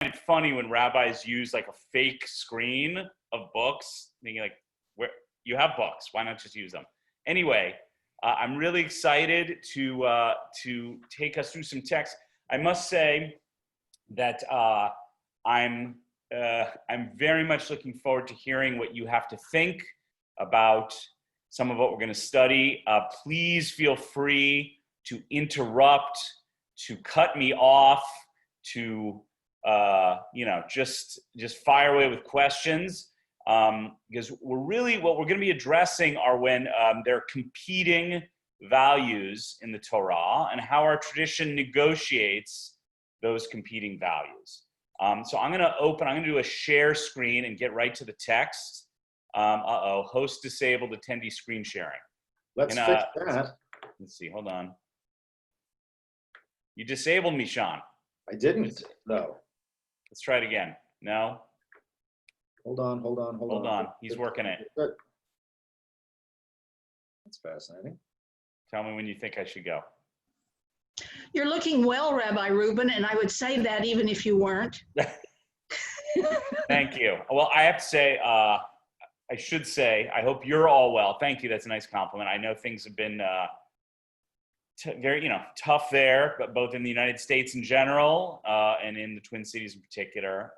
it funny when rabbis use like a fake screen of books, thinking like, where you have books, why not just use them? Anyway, I'm really excited to take us through some text. I must say that I'm very much looking forward to hearing what you have to think about some of what we're going to study. Please feel free to interrupt, to cut me off, to just fire away with questions, because what we're going to be addressing are when there are competing values in the Torah and how our tradition negotiates those competing values. So I'm going to do a share screen and get right to the text. Host disabled, attendee screen sharing. Let's fix that. Let's see, hold on. You disabled me, Sean. I didn't, though. Let's try it again. No? Hold on. He's working it. Good. That's fascinating. Tell me when you think I should go. You're looking well, Rabbi Rubin, and I would say that even if you weren't. Thank you. Well, I have to say, I should say, I hope you're all well. Thank you. That's a nice compliment. I know things have been very, tough there, but both in the United States in general and in the Twin Cities in particular.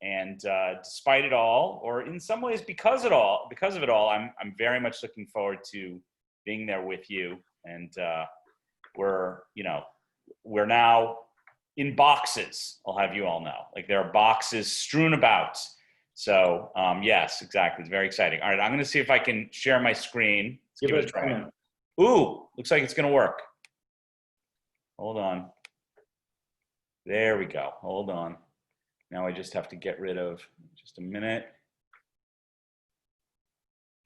And despite it all, or in some ways because of it all, I'm very much looking forward to being there with you. And we're now in boxes. I'll have you all know, like there are boxes strewn about. So yes, exactly. It's very exciting. All right, I'm going to see if I can share my screen. Let's give it a try. Ooh, looks like it's going to work. Hold on. There we go. Hold on. Now I just have to get rid of just a minute.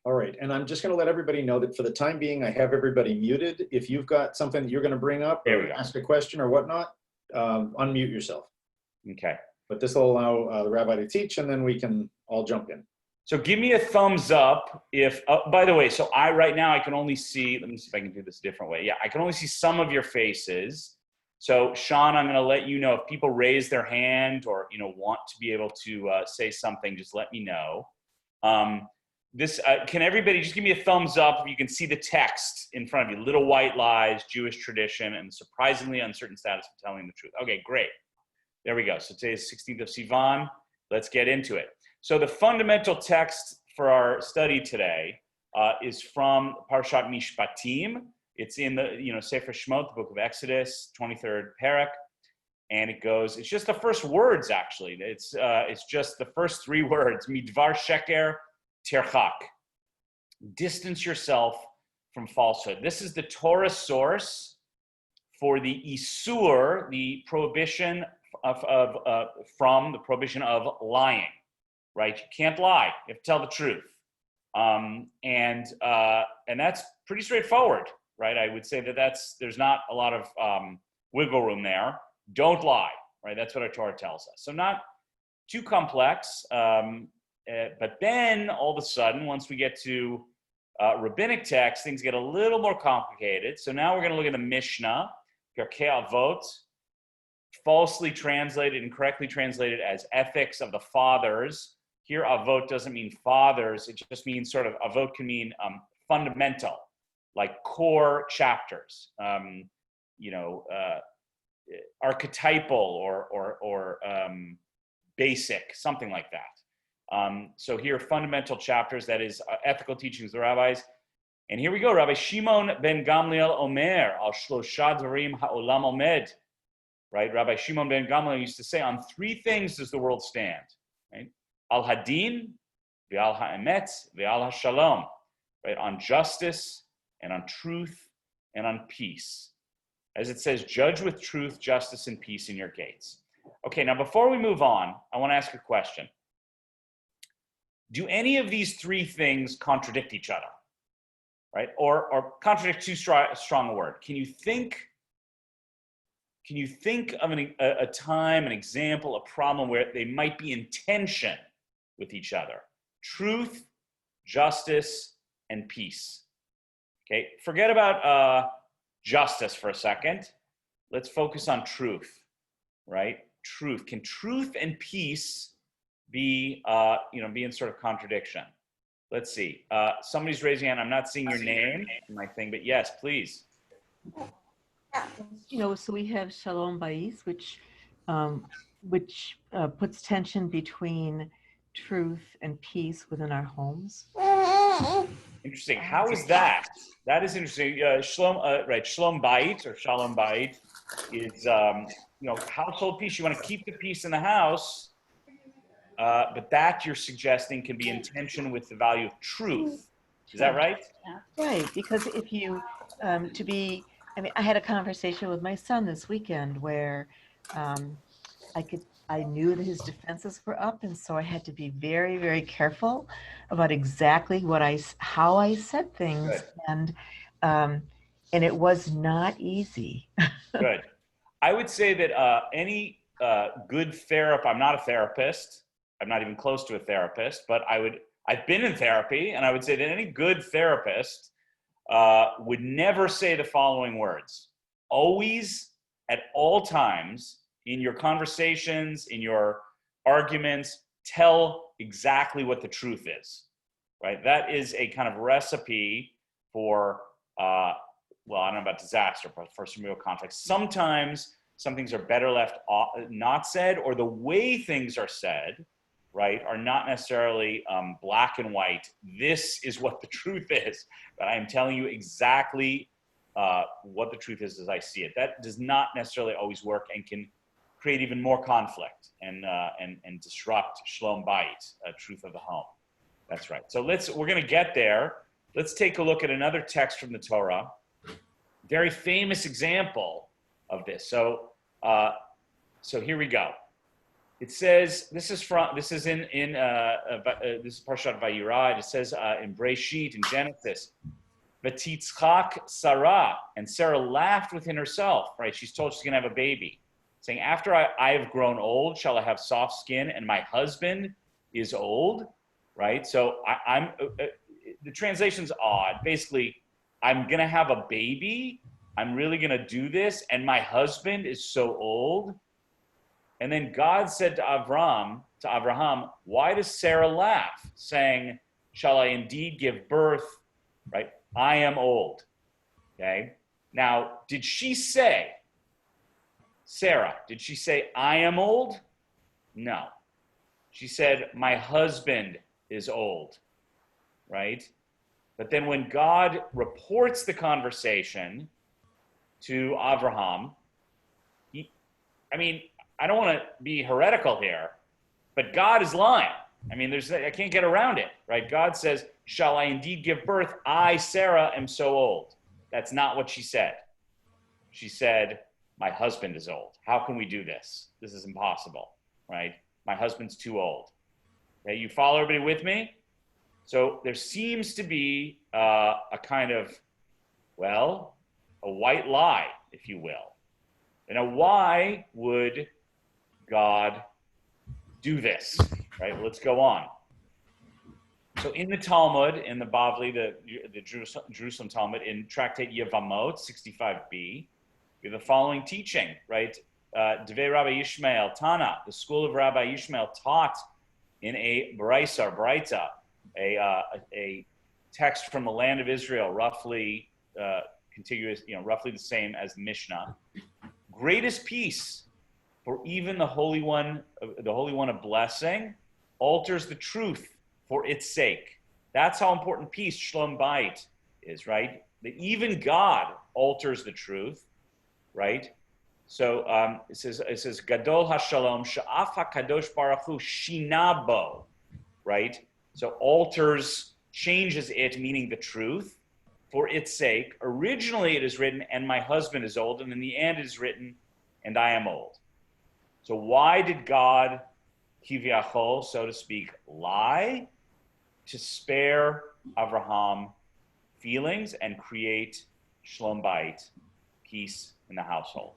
All right, and I'm just going to let everybody know that for the time being, I have everybody muted. If you've got something that you're going to bring up or ask a question or whatnot, unmute yourself. Okay. But this will allow the rabbi to teach, and then we can all jump in. So give me a thumbs up if, by the way, so right now I can only see, let me see if I can do this a different way. Yeah, I can only see some of your faces. So Sean, I'm gonna let you know if people raise their hand or, want to be able to say something, just let me know. Can everybody just give me a thumbs up if you can see the text in front of you, little white lies, Jewish tradition, and surprisingly uncertain status of telling the truth. Okay, great. There we go. So today is 16th of Sivan. Let's get into it. So the fundamental text for our study today is from Parshat Mishpatim. It's in the Sefer Shemot, the book of Exodus, 23rd parak, and it's just the first words actually. It's just the first three words: Midvar sheker terchak. Distance yourself from falsehood. This is the Torah source for the isur, the prohibition from the prohibition of lying. Right? You can't lie. You have to tell the truth. And that's pretty straightforward, right? I would say there's not a lot of wiggle room there. Don't lie, right? That's what our Torah tells us. So not too complex. But then all of a sudden, once we get to rabbinic text, things get a little more complicated. So now we're going to look at the Mishnah, Pirkei Avot, falsely translated and correctly translated as ethics of the fathers. Here, avot doesn't mean fathers. It just means avot can mean fundamental, like core chapters, archetypal or basic, something like that. So here, fundamental chapters, that is ethical teachings of the rabbis. And here we go. Rabbi Shimon ben Gamliel Omer, al shlosha dvarim ha'olam omed. Right? Rabbi Shimon ben Gamliel used to say, on three things does the world stand. Right? Al hadin, ve'al ha'emet, ve'al ha'shalom. Right? On justice and on truth and on peace. As it says, judge with truth, justice, and peace in your gates. Okay, now before we move on, I want to ask a question. Do any of these three things contradict each other? Right? Or contradict too strong a word? Can you think of a time, an example, a problem where they might be in tension with each other? Truth, justice, and peace. Okay, forget about justice for a second. Let's focus on truth, right? truth. Can truth and peace be, be in sort of contradiction? Let's see. Somebody's raising hand. I'm not seeing your name in my thing, but yes, please. So we have Shalom Bayis, which puts tension between truth and peace within our homes. Interesting. How is that? That is interesting. Shalom Bayit or Shalom Bayit is, household peace. You want to keep the peace in the house, but that you're suggesting can be in tension with the value of truth. Is that right? Right, because if you, I had a conversation with my son this weekend where I knew that his defenses were up, and so I had to be very, very careful about exactly how I said things. Good. And it was not easy. Good. I would say that any good therapist, I'm not a therapist, I'm not even close to a therapist, but I've been in therapy, and I would say that any good therapist would never say the following words. Always, at all times, in your conversations, in your arguments, tell exactly what the truth is, right? That is a kind of recipe for, I don't know about disaster, but for some real conflict. Sometimes some things are better left not said, or the way things are said, right, are not necessarily black and white. This is what the truth is, but I am telling you exactly what the truth is as I see it. That does not necessarily always work and can create even more conflict and disrupt Shalom Bayit, truth of the home. That's right. So we're going to get there. Let's take a look at another text from the Torah. Very famous example of this. So here we go. It says, this is in this is Parshat Vayirad. It says in Breshit, in Genesis, V'titzchak Sarah, and Sarah laughed within herself, right? She's told she's gonna have a baby, saying, after I have grown old, shall I have soft skin, and my husband is old, right? So the translation's odd. Basically, I'm gonna have a baby, I'm really gonna do this, and my husband is so old. And then God said to Abraham, why does Sarah laugh, saying, shall I indeed give birth, right? I am old, okay? Now, did she say, Sarah, did she say, I am old? No. She said, my husband is old, right? But then when God reports the conversation to Abraham, I don't want to be heretical here, but God is lying. I can't get around it, right? God says, shall I indeed give birth? I, Sarah, am so old. That's not what she said. She said, my husband is old. How can we do this? This is impossible, right? My husband's too old. Okay, you follow everybody with me? So there seems to be a kind of, a white lie, if you will. Now, why would God do this, right? Let's go on. So in the Talmud, in the Bavli, the Jerusalem Talmud, in Tractate Yevamot 65b, we have the following teaching, right? Devei Rabbi Yishmael, Tana, the school of Rabbi Yishmael, taught in a Braita, a text from the land of Israel, roughly contiguous, roughly the same as the Mishnah. Greatest peace, for even the Holy One of blessing, alters the truth for its sake. That's how important peace, Shalom Bayit, is, right? That even God alters the truth, right? So it says Gadol HaShalom Sha'af HaKadosh Baruch Hu Shinabo, right? So alters, changes it, meaning the truth, for its sake. Originally it is written, and my husband is old, and in the end it is written, and I am old. So why did God, Kivyachol, so to speak, lie? To spare Abraham feelings and create Shalom Bayit, peace in the household.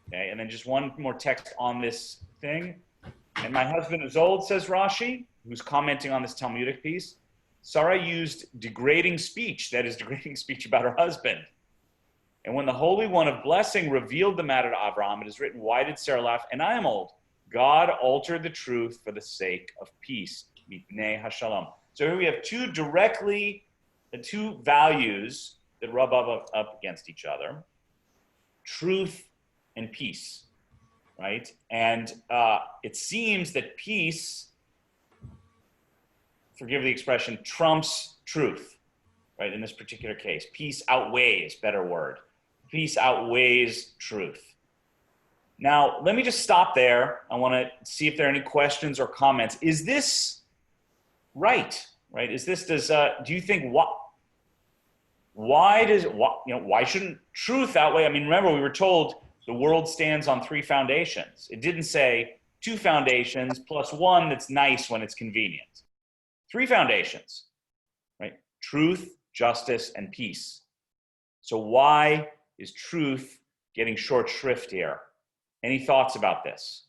Okay, and then just one more text on this thing. And my husband is old, says Rashi, who's commenting on this Talmudic piece. Sarah used degrading speech, that is degrading speech about her husband. And when the Holy One of blessing revealed the matter to Abraham, it is written, why did Sarah laugh? And I am old. God altered the truth for the sake of peace. Mipnei hashalom. So here we have two values that rub up against each other: truth and peace, right? And it seems that peace, forgive the expression, trumps truth, right? In this particular case, peace outweighs, better word. Peace outweighs truth. Now, let me just stop there. I want to see if there are any questions or comments. Is this right? Right? Is this, do you think, why shouldn't truth outweigh? I mean, remember, we were told the world stands on 3 foundations. It didn't say 2 foundations plus 1 that's nice when it's convenient. 3 foundations, right? Truth, justice, and peace. So why is truth getting short shrift here? Any thoughts about this?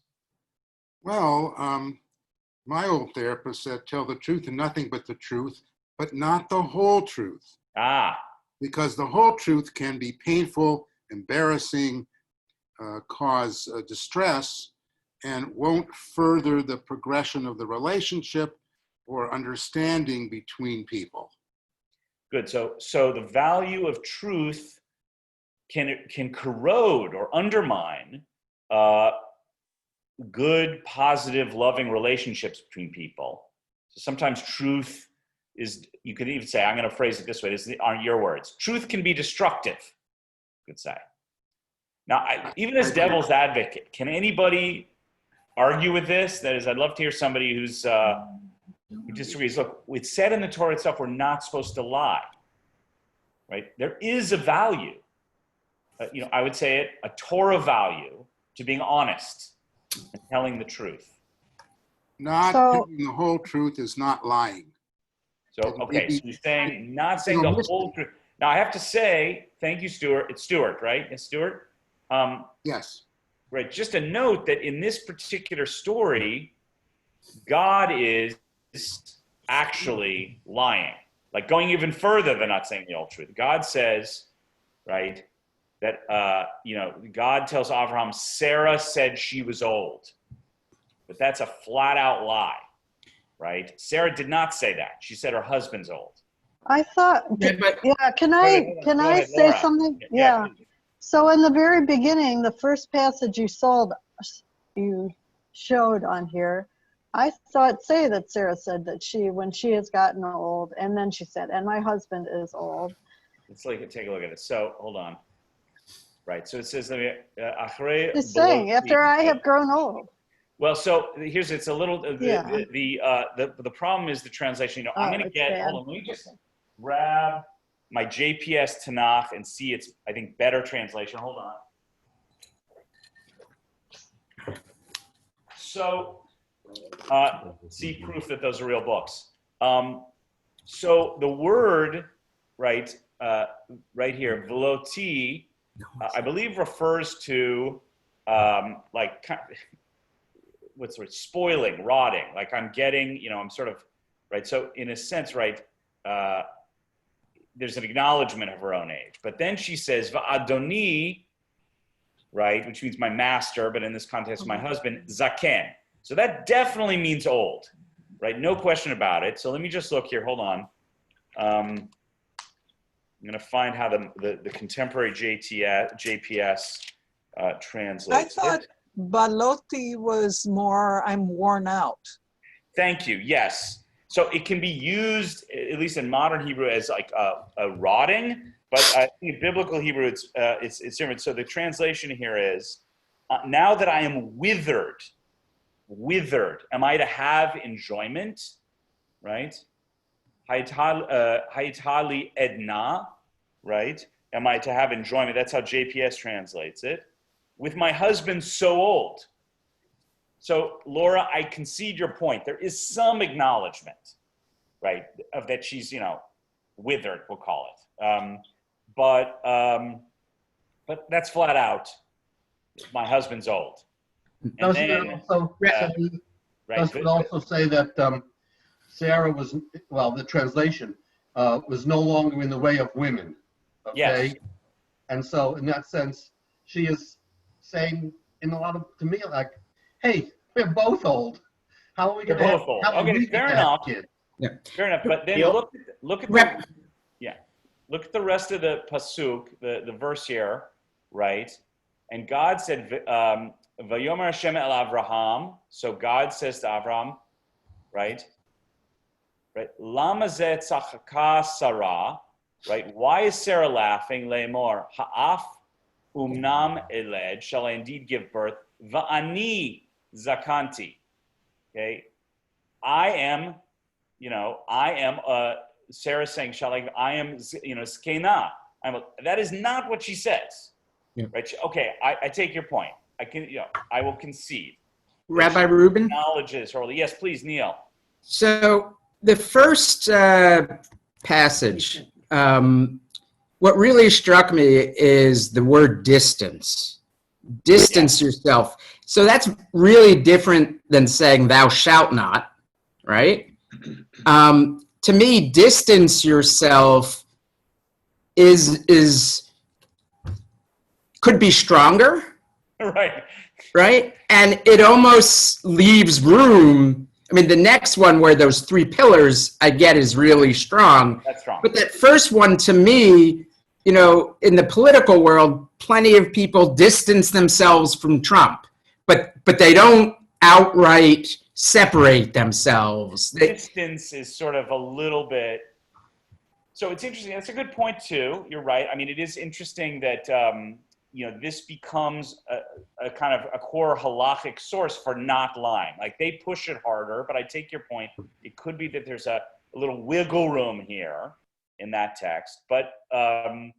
Well, my old therapist said, tell the truth and nothing but the truth, but not the whole truth. Because the whole truth can be painful, embarrassing, cause distress, and won't further the progression of the relationship or understanding between people. Good. So the value of truth can corrode or undermine good, positive, loving relationships between people. So sometimes truth is, you could even say, I'm going to phrase it this way, these aren't your words. Truth can be destructive, you could say. Now, even as devil's advocate, can anybody argue with this? That is, I'd love to hear somebody who disagrees. Look, it's said in the Torah itself, we're not supposed to lie, right? There is a value. I would say it, a Torah value to being honest and telling the truth. Telling the whole truth is not lying. So, okay, so you're saying, not saying the whole truth. Now, I have to say, thank you, Stuart. It's Stuart, right? It's Stuart? Yes. Right, just a note that in this particular story, God is actually lying. Like going even further than not saying the whole truth. God says, right, that, God tells Abraham, Sarah said she was old. But that's a flat out lie, right? Sarah did not say that. She said her husband's old. I thought, can I say Laura. something? Yeah. So in the very beginning, the first passage you showed on here, I saw it say that Sarah said that when she has gotten old, and then she said, and my husband is old. Let's take a look at it. So hold on. Right. So it says, She's saying, after I have grown old. Well, so it's a little, the problem is the translation. I'm going to hold on, let me just grab my JPS Tanakh and see its, I think, better translation. Hold on. So, see proof that those are real books. So the word, right here, veloti, I believe refers to what's the word? Spoiling, rotting. Like I'm getting, I'm sort of, right? So in a sense, right, there's an acknowledgement of her own age. But then she says, Va'adoni, right, which means my master, but in this context, my husband, Zaken. So that definitely means old, right? No question about it. So let me just look here. Hold on. I'm going to find how the contemporary JPS translates. I thought baloti was more, I'm worn out. Thank you. Yes. So it can be used, at least in modern Hebrew, as like a rotting, but I think in biblical Hebrew, it's different. So the translation here is, now that I am withered, am I to have enjoyment, right? Haytali edna, right? Am I to have enjoyment? That's how JPS translates it. With my husband so old. So, Laura, I concede your point. There is some acknowledgement, right, of that she's, withered, we'll call it. But that's flat out, my husband's old. Doesn't it also say that Sarah was, the translation, was no longer in the way of women, okay? Yes. And so in that sense, she is saying to me, like, hey, We're both old. How are we They're going to both old. have a Okay, fair enough. kid? Yeah. Fair enough. But then Neil? look at Rep- look at the rest of the pasuk, the verse here, right? And God said, "Vayomer Hashem el Avraham." So God says to Avraham, right? Right? Lama zeh tzachaka Sarah, right? Why is Sarah laughing? Le'emor ha'af umnam eled. Shall I indeed give birth? Va'ani zakanti. Okay, I am. Sarah's saying, I am, skena. That is not what she says. Yeah. Right? Okay, I take your point. I will concede. Rabbi Rubin? Acknowledges her. Yes, please, Neil. So the first passage, what really struck me is the word distance. Distance yourself. So that's really different than saying thou shalt not, right? To me, distance yourself could be stronger. Right. Right? And it almost leaves room. I mean, the next one where those 3 pillars I get is really strong. That's strong. But that first one, to me, in the political world, plenty of people distance themselves from Trump, but they don't outright separate themselves. Distance is sort of a little bit. So it's interesting. That's a good point too. You're right. I mean, it is interesting that this becomes a kind of a core halachic source for not lying. Like they push it harder, but I take your point. It could be that there's a little wiggle room here in that text. But I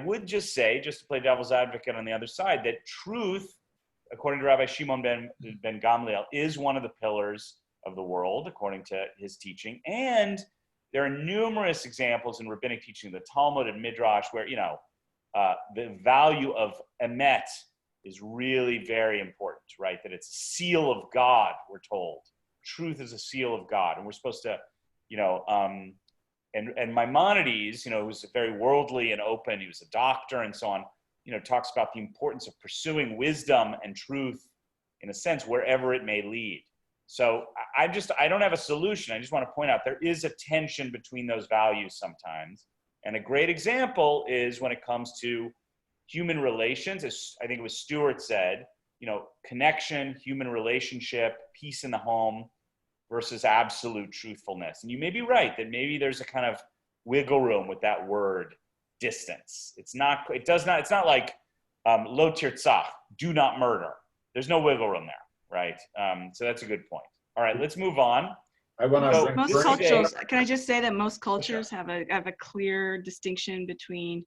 would just say, just to play devil's advocate on the other side, that truth, according to Rabbi Shimon ben Gamliel, is one of the pillars of the world, according to his teaching. And there are numerous examples in rabbinic teaching, the Talmud and Midrash, where, the value of emet is really very important, right? That it's a seal of God, we're told. Truth is a seal of God. And we're supposed to, and Maimonides, who was very worldly and open, he was a doctor and so on, talks about the importance of pursuing wisdom and truth, in a sense, wherever it may lead. So I don't have a solution. I just want to point out there is a tension between those values sometimes. And a great example is when it comes to human relations, as I think it was Stuart said, connection, human relationship, peace in the home versus absolute truthfulness. And you may be right that maybe there's a kind of wiggle room with that word distance. It's not like lo tirtzach, do not murder. There's no wiggle room there, right? So that's a good point. All right, let's move on. I want to. Most cultures. Can I just say that most cultures have a clear distinction between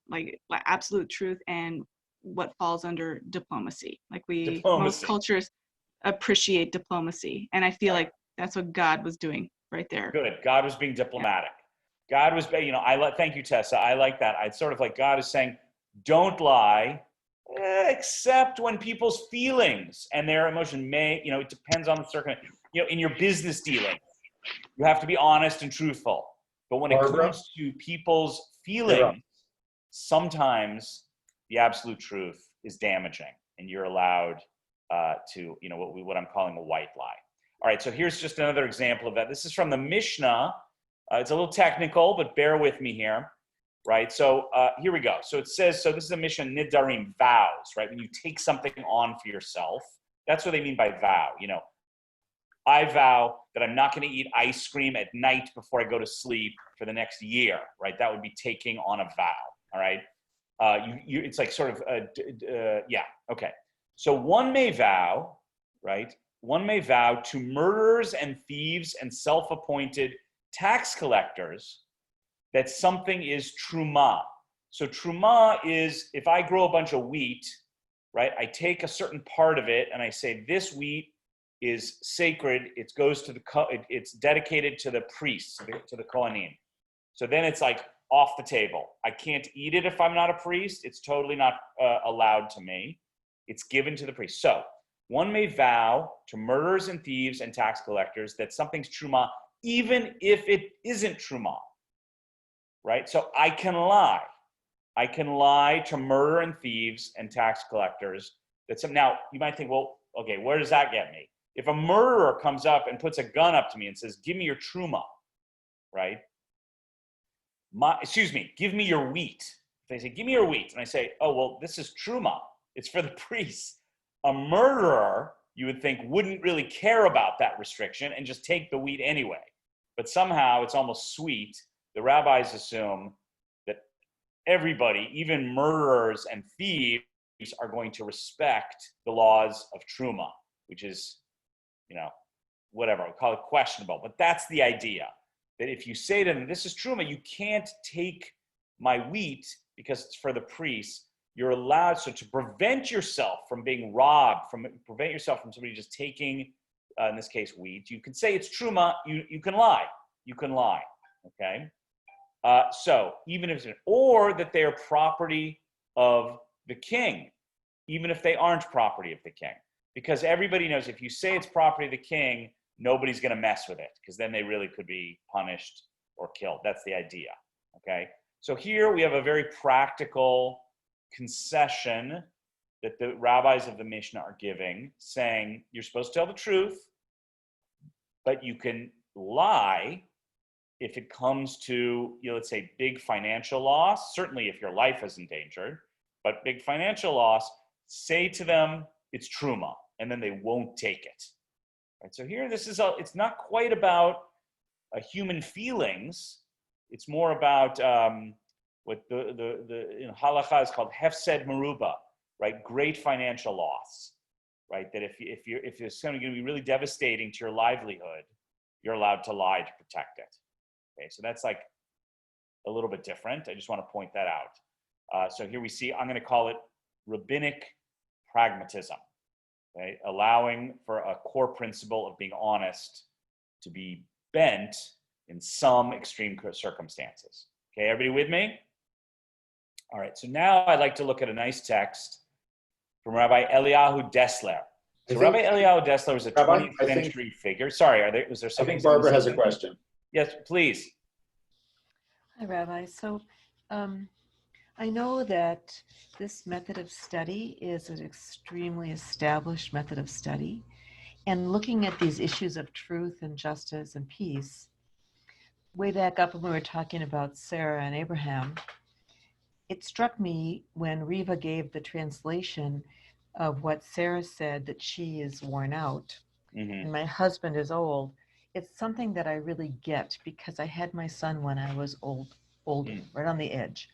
like absolute truth and what falls under diplomacy. Like most cultures appreciate diplomacy, and I feel like that's what God was doing right there. Good. God was being diplomatic. God was, thank you, Tessa. I like that. It's sort of like God is saying, don't lie, except when people's feelings and their emotion may, it depends on the circumstance. In your business dealings, you have to be honest and truthful. But when it comes to people's feelings, sometimes the absolute truth is damaging, and you're allowed to, what I'm calling a white lie. All right, so here's just another example of that. This is from the Mishnah. It's a little technical, but bear with me here, right? So here we go. So it says, this is a Mishnah, Nidarim, vows, right? When you take something on for yourself, that's what they mean by vow. I vow that I'm not going to eat ice cream at night before I go to sleep for the next year, right? That would be taking on a vow, all right? It's like sort of, okay. So one may vow, right? One may vow to murderers and thieves and self-appointed tax collectors that something is truma. So truma is if I grow a bunch of wheat, right? I take a certain part of it and I say this wheat is sacred. It goes to it's dedicated to the priests, to the Kohanim. So then it's like off the table. I can't eat it if I'm not a priest. It's totally not allowed to me. It's given to the priest. So one may vow to murderers and thieves and tax collectors that something's truma, even if it isn't truma, right? So I can lie. I can lie to murder and thieves and tax collectors. Now, you might think, well, okay, where does that get me? If a murderer comes up and puts a gun up to me and says, give me your truma, right? Give me your wheat. If they say, give me your wheat, and I say, oh, well, this is truma. It's for the priests. A murderer, you would think, wouldn't really care about that restriction and just take the wheat anyway. But somehow it's almost sweet. The rabbis assume that everybody, even murderers and thieves, are going to respect the laws of truma, which is, whatever, I'll call it questionable. But that's the idea, that if you say to them, this is truma, you can't take my wheat because it's for the priests. You're allowed, so to prevent yourself from being robbed, prevent yourself from somebody just taking, in this case, wheat, you can say it's truma, you can lie. You can lie, okay? So even if, or that they are property of the king, even if they aren't property of the king. Because everybody knows if you say it's property of the king, nobody's going to mess with it, because then they really could be punished or killed. That's the idea, okay? So here we have a very practical concession that the rabbis of the Mishnah are giving, saying you're supposed to tell the truth, but you can lie if it comes to, let's say, big financial loss, certainly if your life is endangered, but big financial loss, say to them, it's truma, and then they won't take it. Right? So here, it's not quite about human feelings. It's more about what the halacha is called hefsed meruba, right? Great financial loss, right? That if there's something going to be really devastating to your livelihood, you're allowed to lie to protect it. Okay, so that's like a little bit different. I just want to point that out. So here we see, I'm going to call it rabbinic pragmatism, okay? Allowing for a core principle of being honest to be bent in some extreme circumstances. Okay, everybody with me? All right, so now I'd like to look at a nice text from Rabbi Eliyahu Dessler. So Rabbi Eliyahu Dessler was a 20th century figure. Sorry, was there something? I think Barbara has a question. Yes, please. Hi, Rabbi. So I know that this method of study is an extremely established method of study. And looking at these issues of truth and justice and peace, way back up when we were talking about Sarah and Abraham, it struck me when Riva gave the translation of what Sarah said, that she is worn out and my husband is old. It's something that I really get because I had my son when I was older, right on the edge.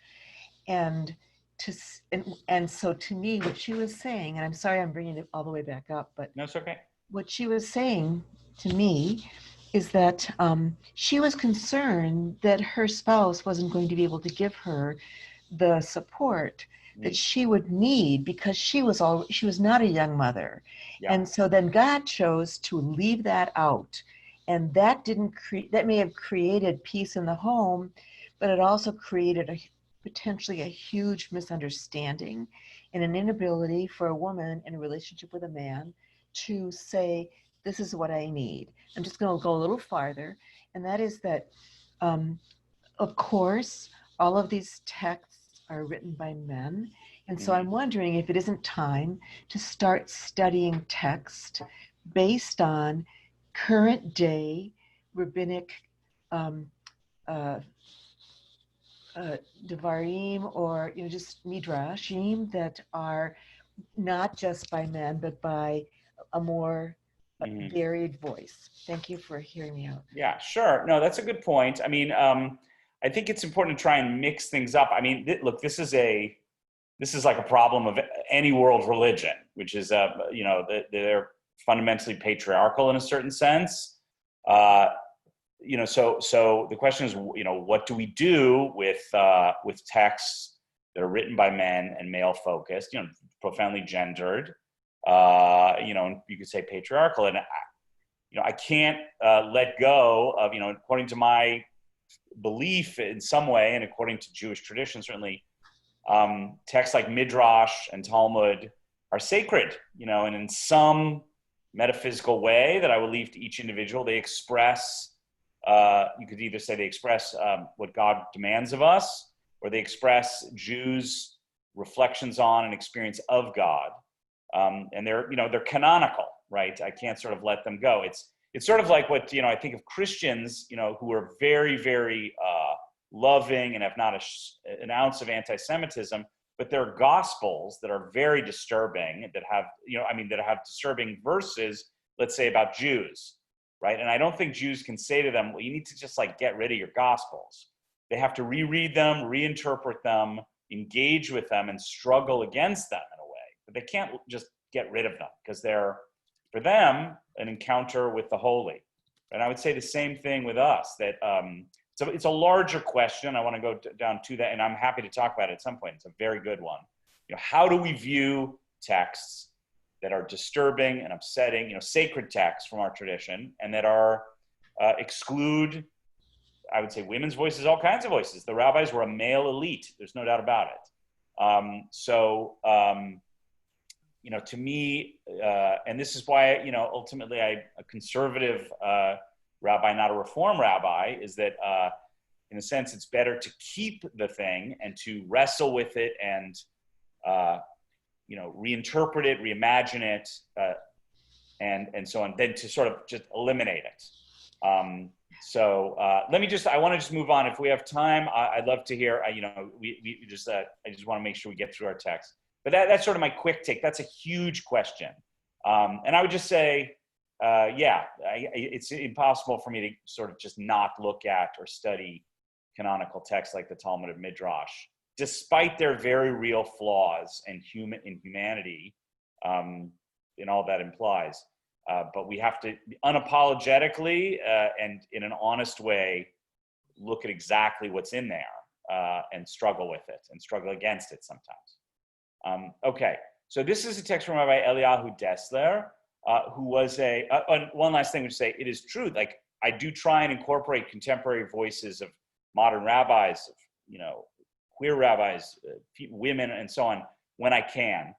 And so to me, what she was saying, and I'm sorry I'm bringing it all the way back up, but no, it's okay. What she was saying to me is that she was concerned that her spouse wasn't going to be able to give her the support that she would need because she was not a young mother. Yeah. And so then God chose to leave that out. And that that may have created peace in the home, but it also created potentially a huge misunderstanding and an inability for a woman in a relationship with a man to say, this is what I need. I'm just going to go a little farther. And that is that, of course, all of these texts are written by men. And so I'm wondering if it isn't time to start studying text based on current day rabbinic devarim or just midrashim that are not just by men, but by a more varied voice. Thank you for hearing me out. Yeah, sure. No, that's a good point. I mean, I think it's important to try and mix things up. I mean, look, this is like a problem of any world religion, which is, they're fundamentally patriarchal in a certain sense. So the question is, what do we do with texts that are written by men and male focused, profoundly gendered, you could say patriarchal. And, I can't let go of, according to my belief in some way, and according to Jewish tradition, certainly, texts like Midrash and Talmud are sacred, and in some metaphysical way that I will leave to each individual, they express, you could either say they express what God demands of us, or they express Jews' reflections on and experience of God. And they're canonical, right? I can't sort of let them go. It's sort of like what, I think of Christians, who are very, very loving and have not an ounce of anti-Semitism, but there are gospels that are very disturbing, that have, that have disturbing verses, let's say, about Jews, right? And I don't think Jews can say to them, well, you need to just like get rid of your gospels. They have to reread them, reinterpret them, engage with them, and struggle against them in a way. But they can't just get rid of them, because they're, for them, an encounter with the holy. And I would say the same thing with us, that so it's a larger question. I want to go down to that, and I'm happy to talk about it at some point. It's a very good one. How do we view texts that are disturbing and upsetting, sacred texts from our tradition, and that are exclude, I would say, women's voices, all kinds of voices. The rabbis were a male elite. There's no doubt about it. To me, and this is why, ultimately a conservative rabbi, not a reform rabbi, is that in a sense, it's better to keep the thing and to wrestle with it and, reinterpret it, reimagine it, and so on, than to sort of just eliminate it. I want to just move on. If we have time, I'd love to hear, I just want to make sure we get through our text. But that's sort of my quick take. That's a huge question. And I would just say, it's impossible for me to sort of just not look at or study canonical texts like the Talmud of Midrash, despite their very real flaws in humanity, in all that implies. But we have to unapologetically and in an honest way look at exactly what's in there and struggle with it and struggle against it sometimes. Okay, so this is a text from Rabbi Eliyahu Dessler, who was one last thing to say, it is true, like I do try and incorporate contemporary voices of modern rabbis, queer rabbis, women, and so on, when I can,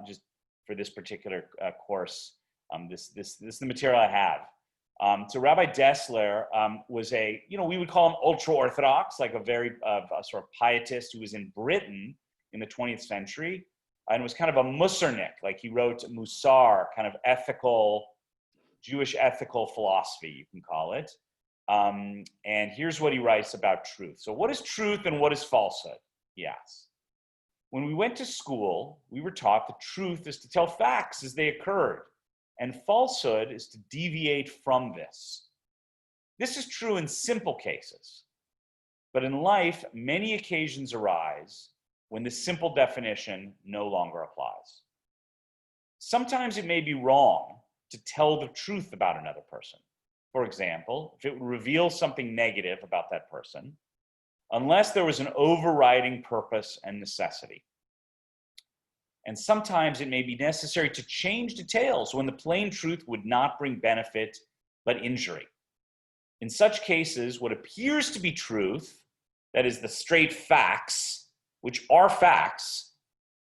just for this particular course. This is the material I have. So Rabbi Dessler was we would call him ultra-Orthodox, like a sort of pietist who was in Britain in the 20th century, and was kind of a Musarnik, like he wrote Musar, kind of Jewish ethical philosophy, you can call it. And here's what he writes about truth. So what is truth and what is falsehood? He asks. When we went to school, we were taught that truth is to tell facts as they occurred, and falsehood is to deviate from this. This is true in simple cases, but in life, many occasions arise when this simple definition no longer applies. Sometimes it may be wrong to tell the truth about another person. For example, if it would reveal something negative about that person, unless there was an overriding purpose and necessity. And sometimes it may be necessary to change details when the plain truth would not bring benefit, but injury. In such cases, what appears to be truth, that is the straight facts, which are facts,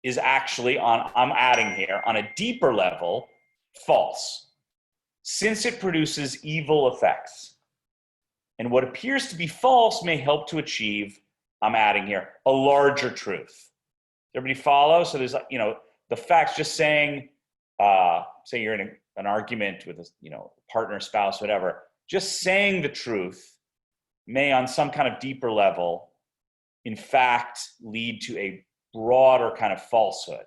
is actually I'm adding here, on a deeper level, false, since it produces evil effects. And what appears to be false may help to achieve, I'm adding here, a larger truth. Everybody follow? So there's, the facts, just saying, say you're in an argument with a, partner, spouse, whatever, just saying the truth may on some kind of deeper level, in fact, lead to a broader kind of falsehood.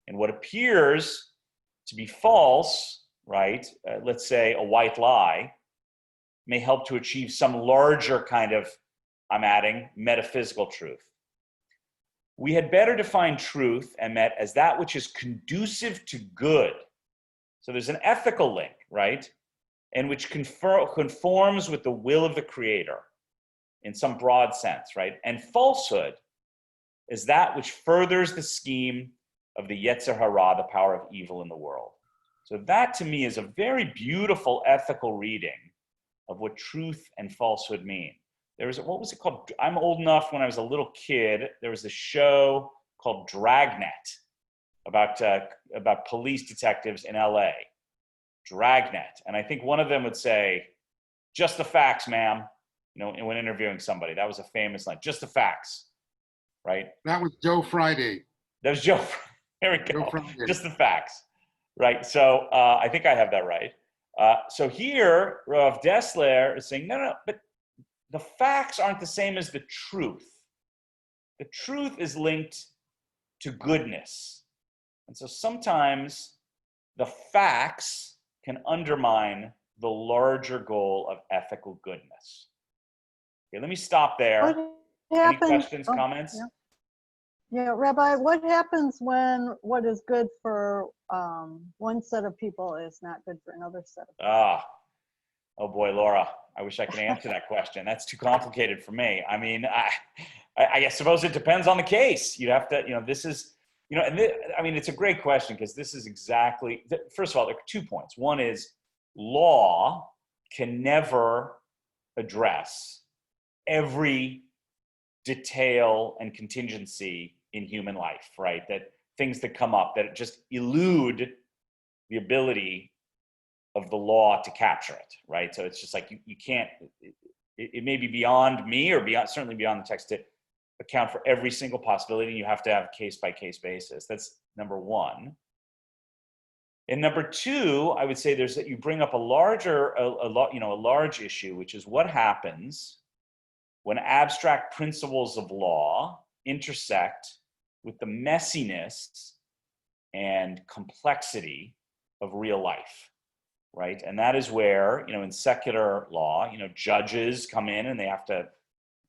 And what appears to be false, right, let's say a white lie, may help to achieve some larger kind of, I'm adding, metaphysical truth. We had better define truth, Emet, as that which is conducive to good. So there's an ethical link, right? And which conforms with the will of the Creator in some broad sense, right? And falsehood is that which furthers the scheme of the Yetzer Hara, the power of evil in the world. So that to me is a very beautiful ethical reading of what truth and falsehood mean. There was, what was it called? I'm old enough, when I was a little kid, there was a show called Dragnet about police detectives in LA. Dragnet. And I think one of them would say, just the facts, ma'am, when interviewing somebody. That was a famous line, just the facts, right? That was Joe Friday. That was Joe. Here we go. No problem. Just the facts, right? So I think I have that right. So here, Rav Dessler is saying, no, but the facts aren't the same as the truth. The truth is linked to goodness. And so sometimes the facts can undermine the larger goal of ethical goodness. Okay, let me stop there. Any questions, comments? Yeah, Rabbi, what happens when what is good for one set of people is not good for another set of people? Oh boy, Laura, I wish I could answer that question. That's too complicated for me. I mean, I suppose it depends on the case. You have to, this is, I mean, it's a great question because this is exactly, first of all, there are 2 points. One is law can never address every detail and contingency in human life, right? That things that come up that just elude the ability of the law to capture it, right? So it's just like you can't, it may be beyond me or certainly beyond the text to account for every single possibility. You have to have a case-by-case basis. That's number one. And number two, I would say there's that you bring up a large issue, which is what happens when abstract principles of law intersect with the messiness and complexity of real life, right? And that is where, in secular law, judges come in and they have to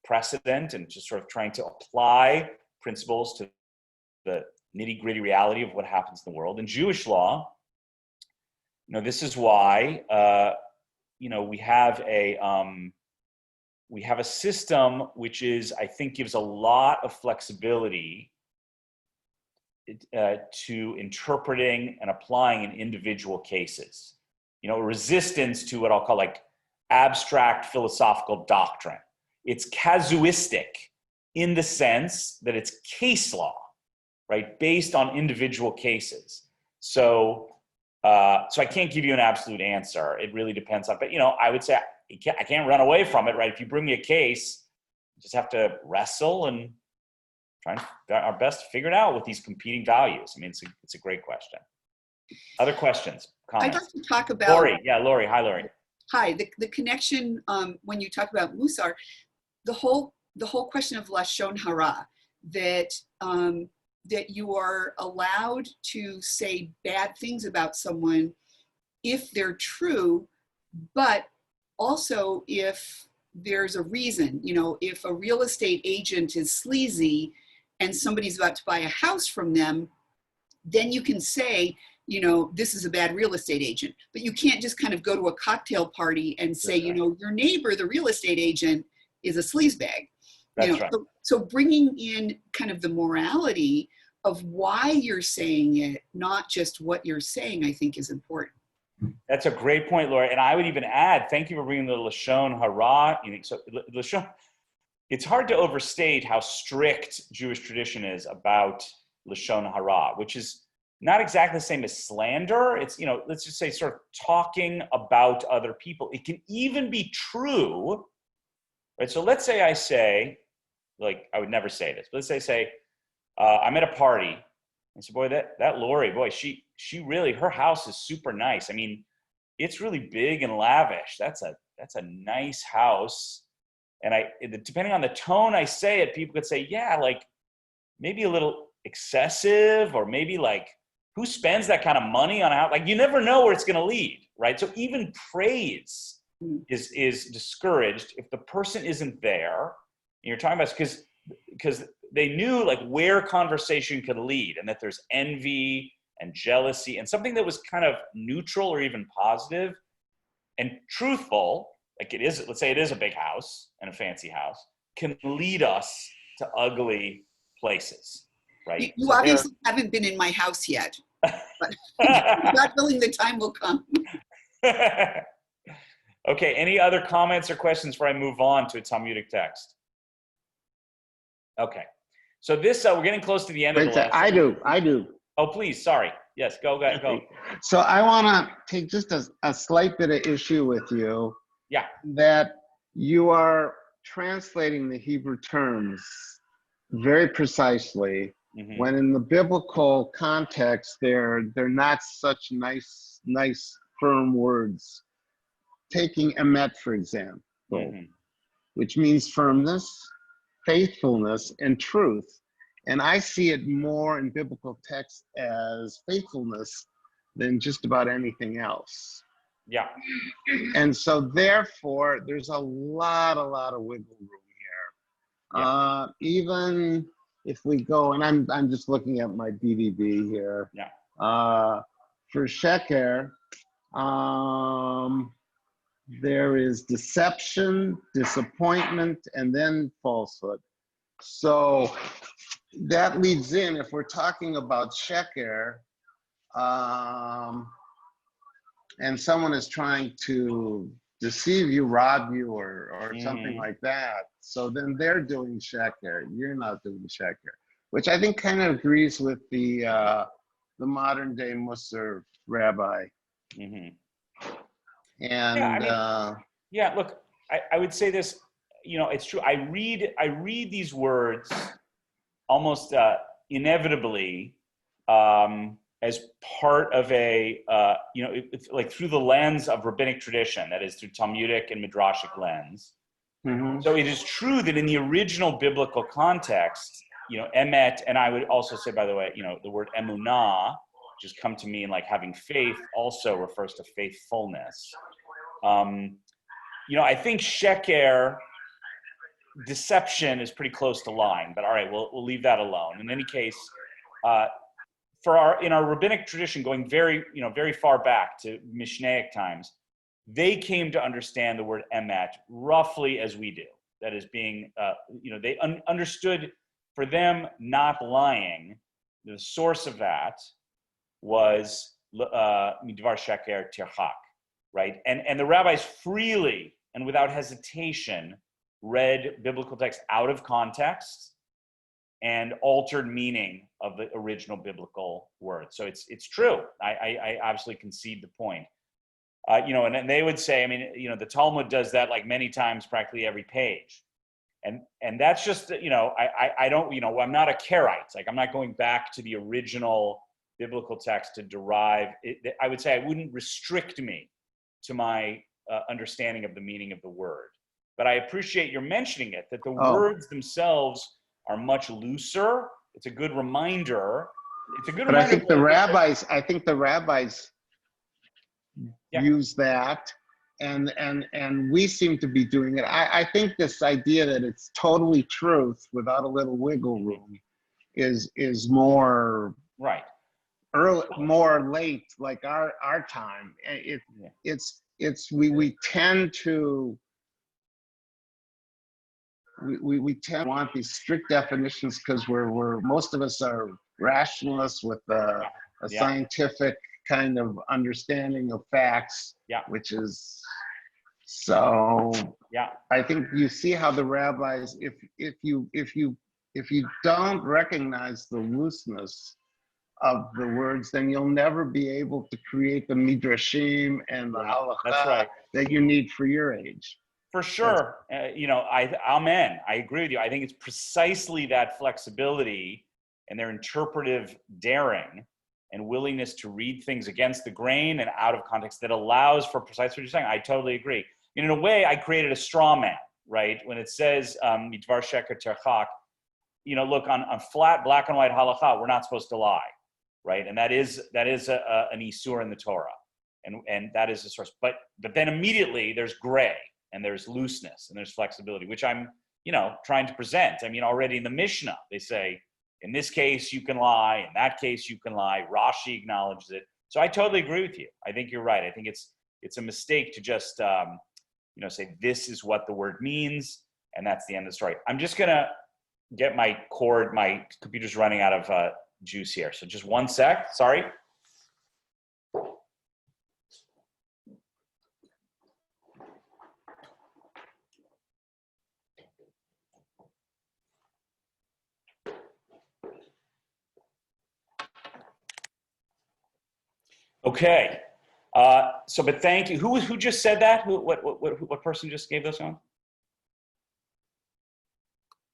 precedent and just sort of trying to apply principles to the nitty-gritty reality of what happens in the world. In Jewish law, this is why, we have a system which is, I think, gives a lot of flexibility to interpreting and applying in individual cases. Resistance to what I'll call like abstract philosophical doctrine. It's casuistic in the sense that it's case law, right? Based on individual cases. So I can't give you an absolute answer. It really depends on, but I would say I can't run away from it, right? If you bring me a case, you just have to wrestle and try and do our best to figure it out with these competing values. I mean, it's a great question. Other questions, comments? I'd like to talk about Lori. Yeah, Lori. Hi, Lori. Hi. The connection when you talk about Musar, the whole question of Lashon Hara, that that you are allowed to say bad things about someone if they're true, but also if there's a reason. If a real estate agent is sleazy and somebody's about to buy a house from them, then you can say, this is a bad real estate agent. But you can't just kind of go to a cocktail party and say, your neighbor, the real estate agent, is a sleazebag. That's right. So bringing in kind of the morality of why you're saying it, not just what you're saying, I think is important. That's a great point, Laura. And I would even add, thank you for bringing the Lashon Hara. So Lashon, it's hard to overstate how strict Jewish tradition is about Lashon Hara, which is not exactly the same as slander. It's, let's just say sort of talking about other people. It can even be true, right? So let's say I say, like, I would never say this, but let's say, I'm at a party. I said, boy, that Lori, boy, she really, her house is super nice. I mean, it's really big and lavish. That's a nice house. And depending on the tone I say it, people could say, yeah, like maybe a little excessive, or maybe like, who spends that kind of money on a house? Like, you never know where it's going to lead, right? So even praise is discouraged if the person isn't there. And you're talking about, because they knew like where conversation could lead, and that there's envy and jealousy, and something that was kind of neutral or even positive and truthful, like it is, let's say it is a big house and a fancy house, can lead us to ugly places, right? You obviously haven't been in my house yet, but God willing, the time will come. Okay, any other comments or questions before I move on to a Talmudic text? Okay, so this, we're getting close to the end of the lesson. I do. Oh, please, sorry. Yes, go. So I want to take just a slight bit of issue with you. Yeah. That you are translating the Hebrew terms very precisely, when in the biblical context, they're not such nice, firm words. Taking emet, for example, which means firmness, faithfulness, and truth. And I see it more in biblical text as faithfulness than just about anything else. Yeah. And so therefore, there's a lot of wiggle room here. Yeah. Even if we go, and I'm just looking at my DVD here. Yeah. For sheker, there is deception, disappointment, and then falsehood. So that leads in, if we're talking about sheker, and someone is trying to deceive you, rob you, or something like that, so then they're doing sheker. You're not doing sheker, which I think kind of agrees with the modern day Musar rabbi. And yeah, look, I would say this, it's true. I read these words almost inevitably as part of a, it's like through the lens of rabbinic tradition, that is through Talmudic and Midrashic lens. So it is true that in the original biblical context, emet, and I would also say, by the way, the word emunah, which has come to mean like having faith, also refers to faithfulness. I think sheker, deception, is pretty close to lying, but all right, we'll leave that alone. In any case, in our rabbinic tradition, going very far back to Mishnaic times, they came to understand the word emet roughly as we do. That is being, they understood, for them, not lying, the source of that was midvar sheker tirchak, right? And the rabbis freely and without hesitation read biblical text out of context and altered meaning of the original biblical word. So it's true. I absolutely concede the point. And they would say, the Talmud does that like many times, practically every page. And that's just, I don't, I'm not a Karaite. Like, I'm not going back to the original biblical text to derive it. I would say I wouldn't restrict me to my understanding of the meaning of the word. But I appreciate your mentioning it, that the words themselves are much looser. It's a good reminder. But I think the rabbis use that, and we seem to be doing it. I think this idea that it's totally truth without a little wiggle room is more right, early, more late, like our time. We tend to. We tend to want these strict definitions because we're most of us are rationalists with a scientific kind of understanding of facts, which is so. I think you see how the rabbis, if you don't recognize the looseness of the words, then you'll never be able to create the midrashim and the halakha that you need for your age. For sure. Amen. I agree with you. I think it's precisely that flexibility and their interpretive daring and willingness to read things against the grain and out of context that allows for precisely what you're saying. I totally agree. In a way, I created a straw man, right? When it says midvar sheker tirchak, look, on flat black and white halakha, we're not supposed to lie, right? And that is an isur in the Torah, and that is the source. But then immediately there's gray, and there's looseness, and there's flexibility, which I'm, trying to present. Already in the Mishnah, they say, in this case, you can lie. In that case, you can lie. Rashi acknowledges it. So I totally agree with you. I think you're right. I think it's a mistake to just, say this is what the word means, and that's the end of the story. I'm just going to get my cord. My computer's running out of juice here. So just one sec. Sorry. Okay, but thank you. Who just said that? What person just gave those on?